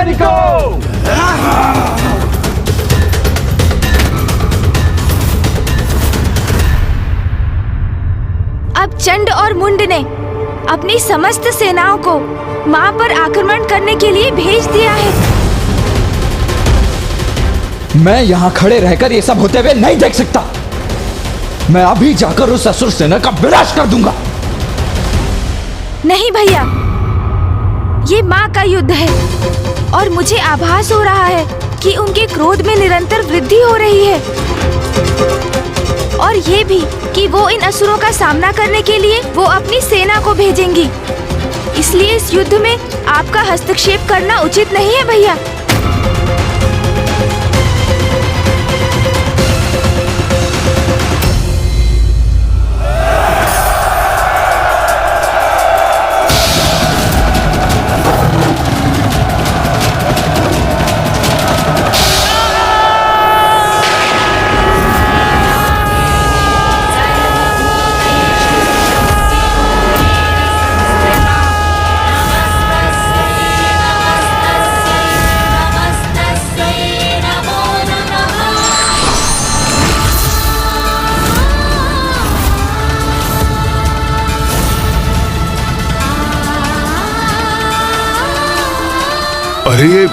सैनिकों! अब चंड और मुंड ने अपनी समस्त सेनाओं को मां पर आक्रमण करने के लिए भेज दिया है। मैं यहाँ खड़े रहकर ये सब होते हुए नहीं देख सकता। मैं अभी जाकर उस असुर सेना का विनाश कर दूंगा। नहीं भैया, ये मां का युद्ध है और मुझे आभास हो रहा है कि उनके क्रोध में निरंतर वृद्धि हो रही है और ये भी कि वो इन असुरों का सामना करने के लिए वो अपनी सेना को भेजेंगी। इसलिए इस युद्ध में आपका हस्तक्षेप करना उचित नहीं है भैया। अरे ये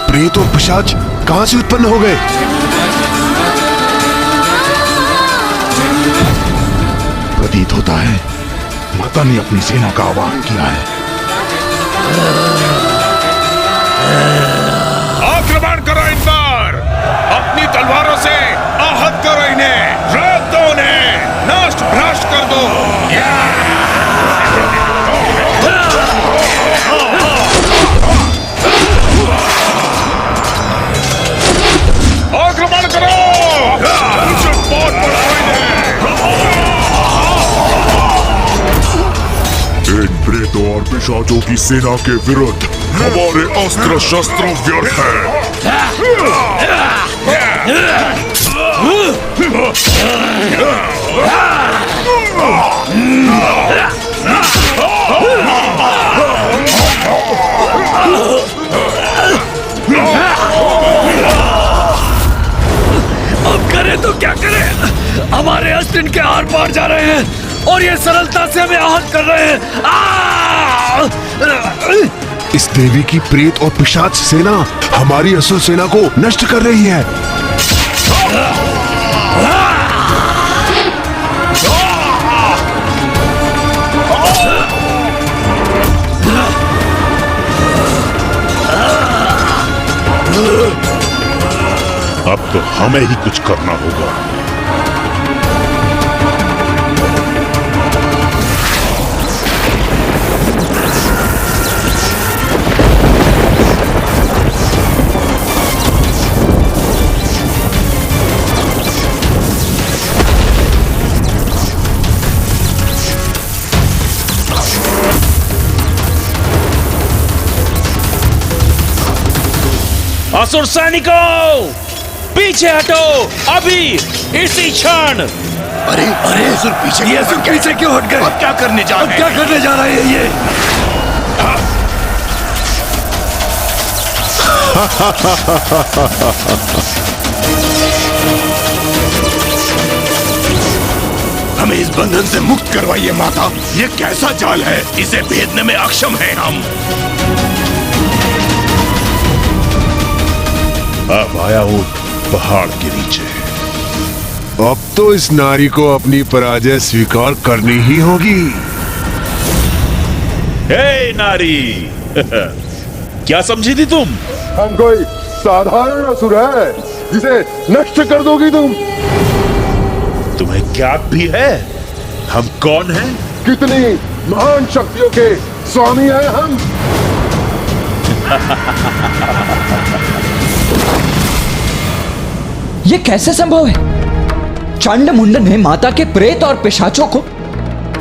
प्रेत और पिशाच कहां से उत्पन्न हो गए? प्रतीत होता है माता ने अपनी सेना का आह्वान किया है। आक्रमण करो इन पर, अपनी तलवारों से आहत करो इन्हें, रोक दो उन्हें, नष्ट भ्रष्ट कर दो। आक्रमण करो, इन प्रेतों और पिशाचों की सेना के विरुद्ध हमारे अस्त्र शस्त्र व्यर्थ हैं। अब करें तो क्या करें? हमारे अस्त्र इनके आर पार जा रहे हैं और ये सरलता से हमें आहत कर रहे हैं। इस देवी की प्रेत और पिशाच सेना हमारी असुर सेना को नष्ट कर रही है। अब तो हमें ही कुछ करना होगा। असुर सैनिकों, पीछे हटो अभी, इसी क्षण। अरे अरे असुर पीछे, ये असुर पीछे क्यों हट गए? अब क्या करने जा रहे हैं? क्या करने जा रहे हैं ये? हमें इस बंधन से मुक्त करवाइए माता। ये कैसा जाल है, इसे भेदने में अक्षम हैं हम। अब आया हूं पहाड़ के नीचे। अब तो इस नारी को अपनी पराजय स्वीकार करनी ही होगी। हे नारी, क्या समझी थी तुम? हम कोई साधारण असुर है जिसे नष्ट कर दोगी तुम? तुम्हें क्या भी है? हम कौन हैं? कितनी महान शक्तियों के स्वामी हैं हम। ये कैसे संभव है? चंड मुंड ने माता के प्रेत और पिशाचों को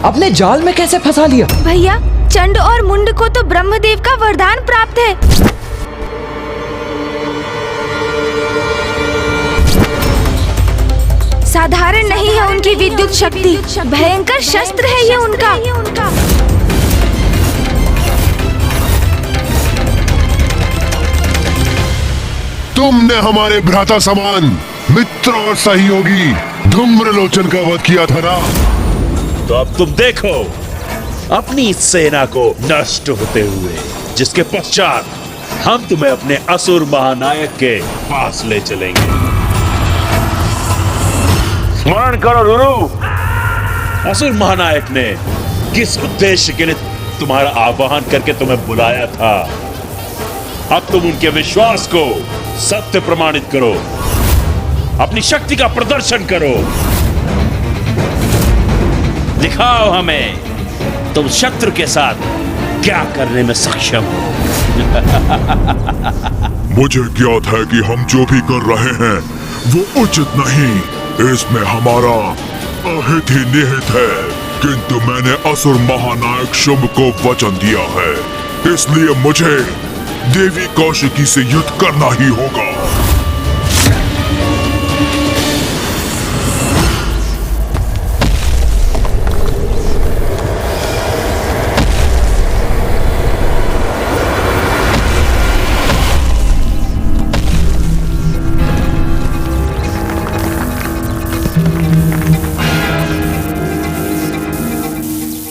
अपने जाल में कैसे फंसा लिया? भैया, चंड और मुंड को तो ब्रह्मदेव का वरदान प्राप्त है। साधारण नहीं है उनकी विद्युत शक्ति, भयंकर शस्त्र है ये उनका। तुमने हमारे भ्राता समान मित्र और सहयोगी धूम्रलोचन का वध किया था ना? तो अब तुम देखो अपनी सेना को नष्ट होते हुए, जिसके पश्चात हम तुम्हें अपने असुर महानायक के पास ले चलेंगे। स्मरण करो रुरु, असुर महानायक ने किस उद्देश्य के लिए तुम्हारा आह्वान करके तुम्हें बुलाया था। अब तुम उनके विश्वास को सत्य प्रमाणित करो, अपनी शक्ति का प्रदर्शन करो, दिखाओ हमें तुम शत्रु के साथ क्या करने में सक्षम हो। मुझे ज्ञात है कि हम जो भी कर रहे हैं वो उचित नहीं, इसमें हमारा अहित ही निहित है, किंतु मैंने असुर महानायक शुंभ को वचन दिया है, इसलिए मुझे देवी कौशिकी से युद्ध करना ही होगा।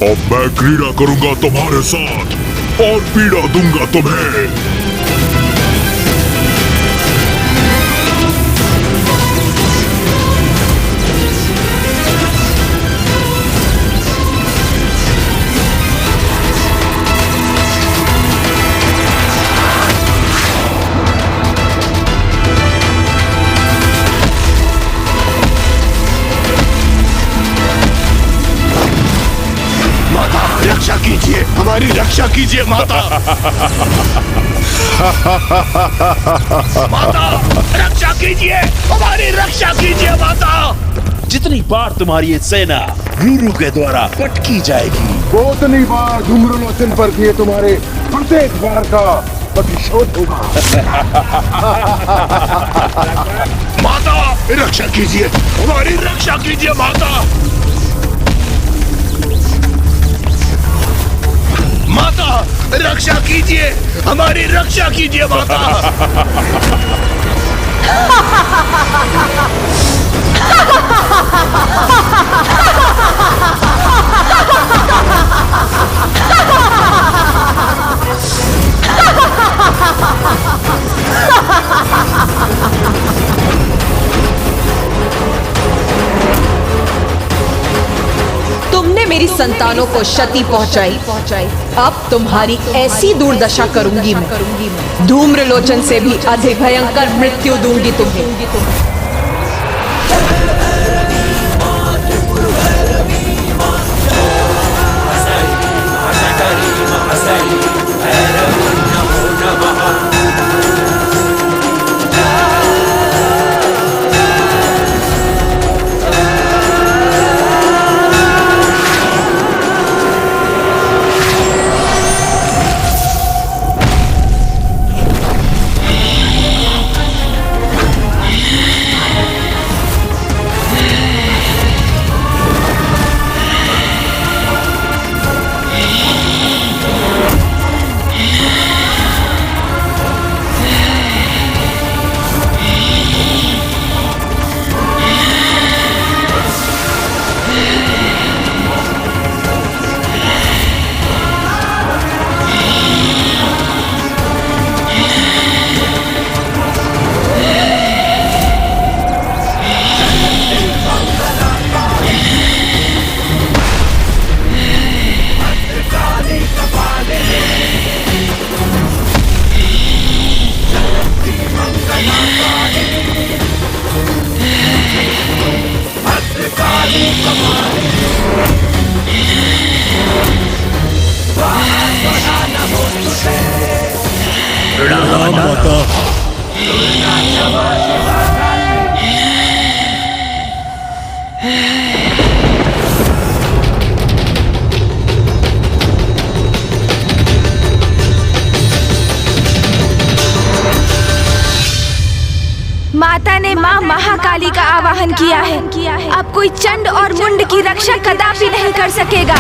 अब मैं क्रीड़ा करूंगा तुम्हारे साथ और पीड़ा दूंगा तुम्हें। रक्षा कीजिए, हमारी रक्षा कीजिए माता। माता रक्षा कीजिए, हमारी रक्षा कीजिए माता। जितनी बार तुम्हारी ये सेना रूरू के द्वारा पटकी जाएगी, वो उतनी बार धूम्रलोचन पर किए तुम्हारे प्रत्येक बार का प्रतिशोध होगा। माता रक्षा कीजिए, हमारी रक्षा कीजिए माता। माता रक्षा कीजिए, हमारी रक्षा कीजिए माता। तुमने मेरी संतानों को क्षति पहुंचाई, अब तुम्हारी ऐसी दुर्दशा करूंगी मैं। धूम्रलोचन से भी अधिक भयंकर मृत्यु दूंगी तुम्हें। माता ने माँ महाकाली का आवाहन किया है। अब कोई चंड और मुंड की रक्षा कदापि नहीं कर सकेगा।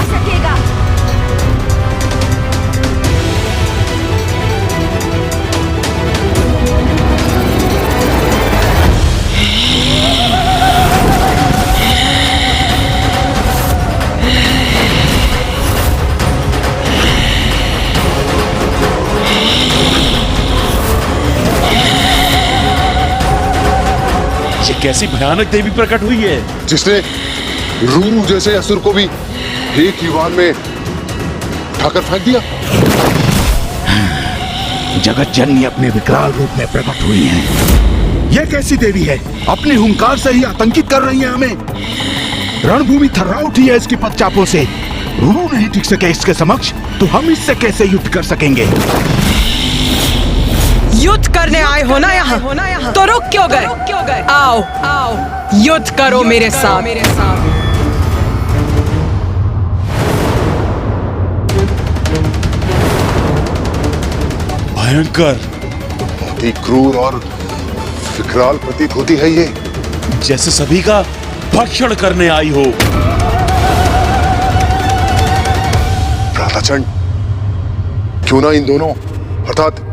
कैसी भयानक देवी प्रकट हुई है जिसने रूरू जैसे असुर को भी एक ही वार में उठाकर फेंक दिया। जगत जननी अपने विकराल रूप में प्रकट हुई हैं। यह कैसी देवी है? अपने हुंकार से ही आतंकित कर रही है हमें। रणभूमि थर्रा उठी है इसकी पदचापों से। रूरू नहीं टिक सके इसके समक्ष, तो हम इससे कैसे युद्ध कर सकेंगे? युद्ध करने आए हो ना यहाँ, तो रुक क्यों गए? आओ युद्ध करो मेरे साथ। भयंकर, अति क्रूर और विकराल प्रतीत होती है ये। जैसे सभी का भक्षण करने आई हो। भ्राताचंड, क्यों ना इन दोनों अर्थात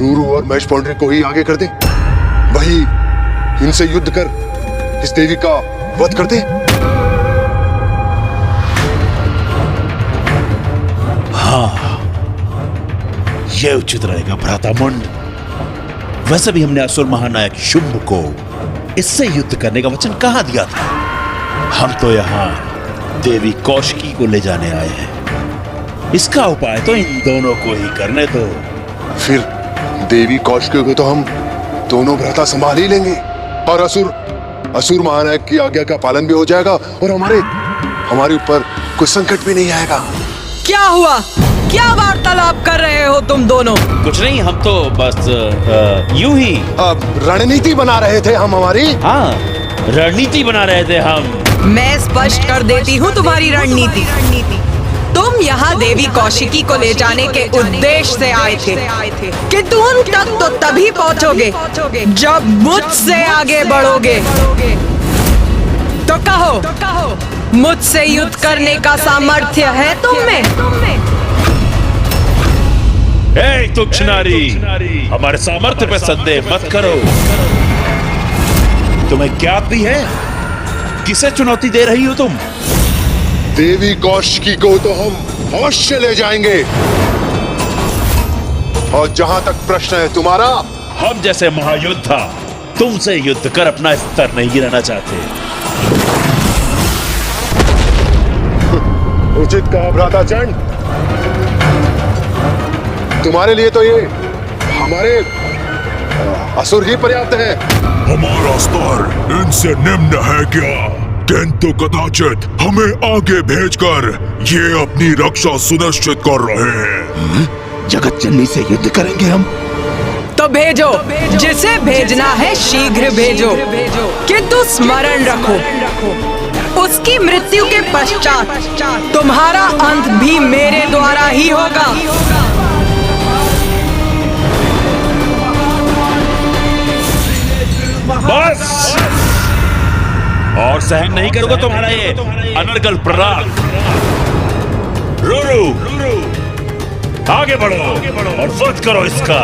रूरू और महेश पौंड्री को ही आगे कर दे। वही इनसे युद्ध कर इस देवी का वध कर दे। हाँ, यह उचित रहेगा भ्रातामुंड। वैसे भी हमने असुर महानायक शुंभ को इससे युद्ध करने का वचन कहाँ दिया था। हम तो यहाँ देवी कौशिकी को ले जाने आए हैं। इसका उपाय तो इन दोनों को ही करने दो। फिर देवी कौशिकी को तो हम दोनों भ्राता संभाल ही लेंगे और असुर महानायक की आज्ञा का पालन भी हो जाएगा और हमारे ऊपर कोई संकट भी नहीं आएगा। क्या हुआ? क्या वार्तालाप कर रहे हो तुम दोनों? कुछ नहीं, हम तो बस यूं ही रणनीति बना रहे थे हम हमारी। हाँ, रणनीति बना रहे थे हम। मैं स्पष्ट कर देती हूँ तुम्हारी रणनीति। तुम यहाँ देवी कौशिकी को ले जाने के उद्देश्य से आए थे, किंतु उन तक तो तभी पहुँचोगे जब मुझसे आगे बढ़ोगे। तो कहो, मुझसे युद्ध करने का सामर्थ्य है तुम में? तुच्छ नारी, हमारे सामर्थ्य पे संदेह मत करो। तुम्हें ज्ञात भी है किसे चुनौती दे रही हो तुम? देवी कौशिकी को तो हम अवश्य ले जाएंगे। और जहां तक प्रश्न है तुम्हारा, हम जैसे महायोद्धा तुमसे युद्ध कर अपना स्तर नहीं गिराना चाहते। उचित कहा भ्राताचंड। तुम्हारे लिए तो ये हमारे असुर ही पर्याप्त है। हमारा स्तर इनसे निम्न है क्या? किंतु कदाचित हमें आगे भेजकर ये अपनी रक्षा सुनिश्चित कर रहे हैं। जगत जननी से युद्ध करेंगे हम? तो भेजो, जिसे भेजना है शीघ्र भेजो, किंतु स्मरण रखो, उसकी मृत्यु के पश्चात तुम्हारा अंत भी मेरे द्वारा ही होगा। बस, और सहन नहीं करूंगा तुम्हारा ये अनर्गल प्रहार। रूरू, आगे बढ़ो और वध करो इसका।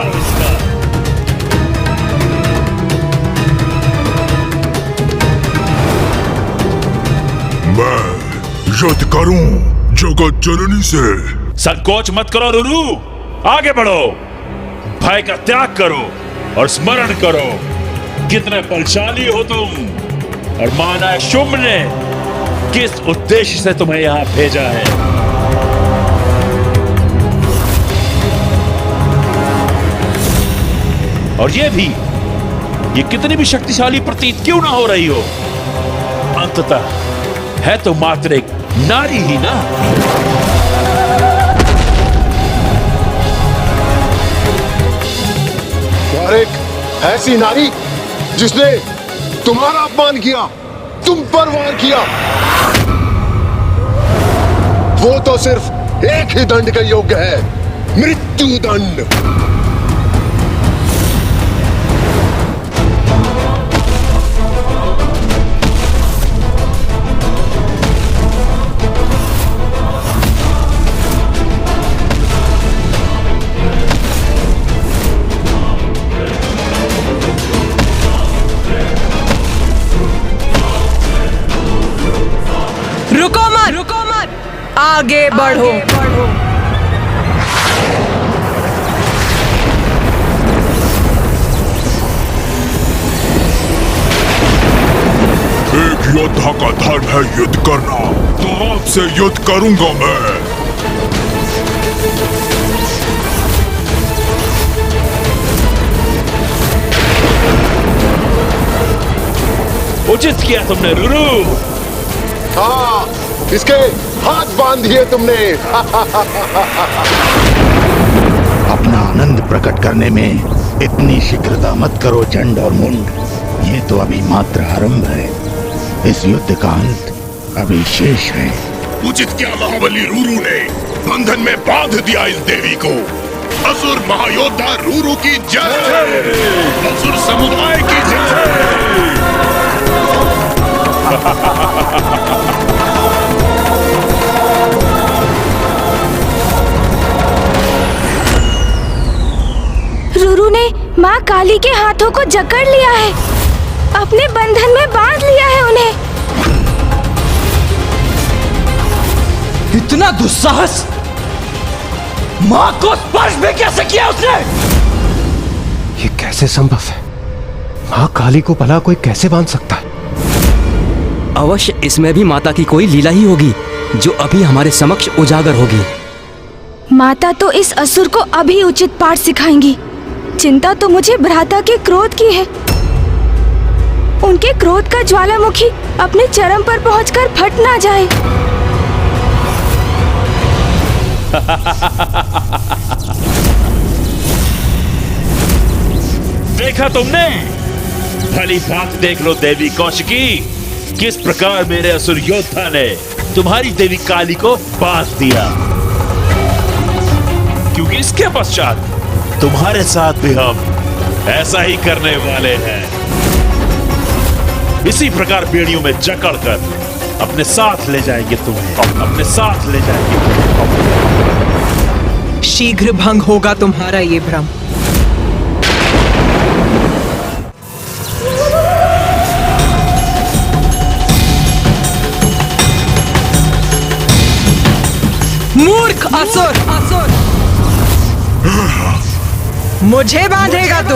मैं युद्ध करूं जगत जननी से। संकोच मत करो रूरू, आगे बढ़ो, भय का त्याग करो और स्मरण करो कितने बलशाली हो तुम और महानायक शुंभ ने किस उद्देश्य से तुम्हें यहां भेजा है। और ये कितनी भी शक्तिशाली प्रतीत क्यों ना हो रही हो, अंततः है तो मात्र एक नारी ही ना। और एक ऐसी नारी जिसने तुम्हारा अपमान किया, तुम पर वार किया, वो तो सिर्फ एक ही दंड के योग्य है, मृत्यु दंड। रुको मत, आगे बढ़ो। योद्धा का धर्म है युद्ध करना, तो आपसे युद्ध करूंगा मैं। उचित किया तुमने रुरु। हाँ, इसके हाथ बांध दिए तुमने। अपना आनंद प्रकट करने में इतनी शीघ्रता मत करो चंड और मुंड। ये तो अभी मात्र आरंभ है। इस युद्ध का अंत अभी शेष है। उचित क्या महाबली रूरू ने बंधन में बांध दिया इस देवी को। असुर महायोद्धा रूरू की जय, असुर समुदाय की जय। रूरू ने माँ काली के हाथों को जकड़ लिया है, अपने बंधन में बांध लिया है उन्हें। इतना दुस्साहस! माँ को स्पर्श भी कैसे किया उसने? ये कैसे संभव है? माँ काली को भला कोई कैसे बांध सकता है? अवश्य इसमें भी माता की कोई लीला ही होगी जो अभी हमारे समक्ष उजागर होगी। माता तो इस असुर को अभी उचित पाठ सिखाएंगी। चिंता तो मुझे भ्राता के क्रोध की है। उनके क्रोध का ज्वालामुखी अपने चरम पर पहुंचकर फट ना जाए। देखा तुमने? भली बात देख लो देवी कौशिकी, किस प्रकार मेरे असुर योद्धा ने तुम्हारी देवी काली को बांध दिया। क्योंकि इसके पश्चात तुम्हारे साथ भी हम ऐसा ही करने वाले हैं। इसी प्रकार बेड़ियों में जकड़कर अपने साथ ले जाएंगे तुम्हें, अपने साथ ले जाएंगे। शीघ्र भंग होगा तुम्हारा ये भ्रम। मूर्ख असुर, मुझे बांधेगा तू?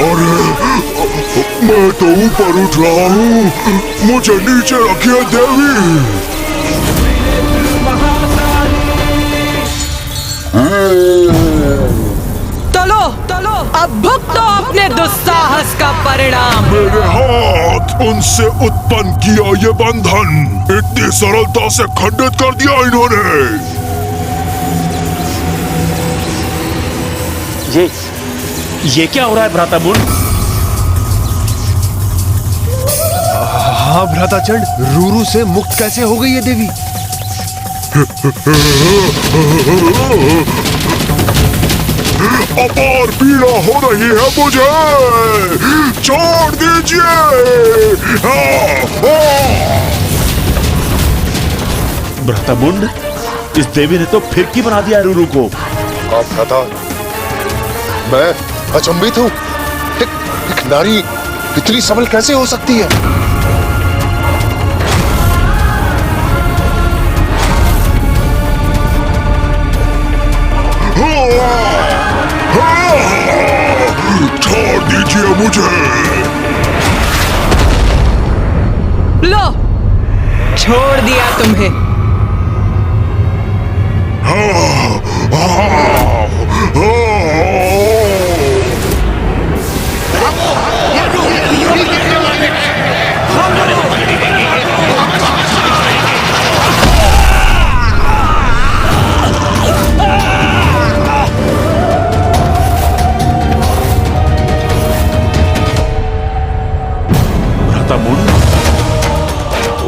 अरे मैं तो ऊपर उठ रहा हूँ, मुझे नीचे रखिए देवी। चलो चलो, अब भुगतो अपने दुस्साहस का परिणाम। मेरे हाथ उनसे उत्पन्न किया ये बंधन इतनी सरलता से खंडित कर दिया इन्होंने। ये क्या हो रहा है भ्राता मुंड? हाँ भ्राताचंड, रूरू से मुक्त कैसे हो गई ये देवी? अपार पीड़ा हो रही है मुझे, छोड़ दीजिए। भ्राता मुंड, इस देवी ने तो फिरकी बना दिया रूरू को। आप भ्राता, मैं अचंभित हूँ। एक नारी इतनी सबल कैसे हो सकती है? छोड़ दीजिए मुझे। लो, छोड़ दिया तुम्हें।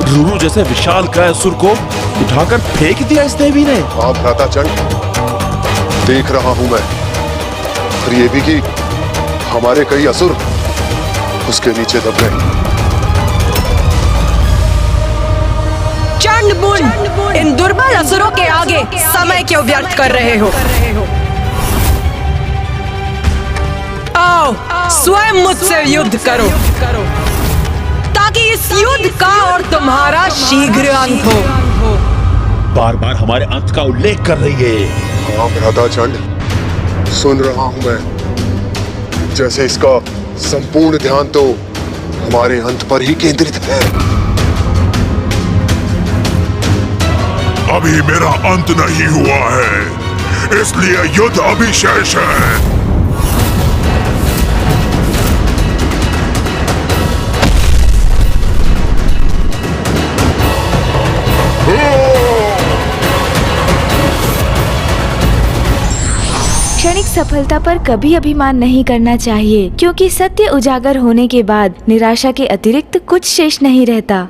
रूरू जैसे विशाल काय असुर को उठाकर फेंक दिया इस देवी ने। हाँ भ्राता चंड, देख रहा हूं मैं। और ये भी कि हमारे कई असुर उसके नीचे दब गए। चंड मुंड, इन दुर्बल असुरों के आगे समय क्यों व्यर्थ कर रहे हो? आओ स्वयं मुझसे युद्ध करो ताकि इस युद्ध का और तुम्हारा शीघ्र अंत हो। बार बार हमारे अंत का उल्लेख कर रही है। हाँ भ्राता चंड, सुन रहा हूं मैं। जैसे इसका संपूर्ण ध्यान तो हमारे अंत पर ही केंद्रित है। अभी मेरा अंत नहीं हुआ है, इसलिए युद्ध अभी शेष है। क्षणिक सफलता पर कभी अभिमान नहीं करना चाहिए, क्योंकि सत्य उजागर होने के बाद निराशा के अतिरिक्त कुछ शेष नहीं रहता।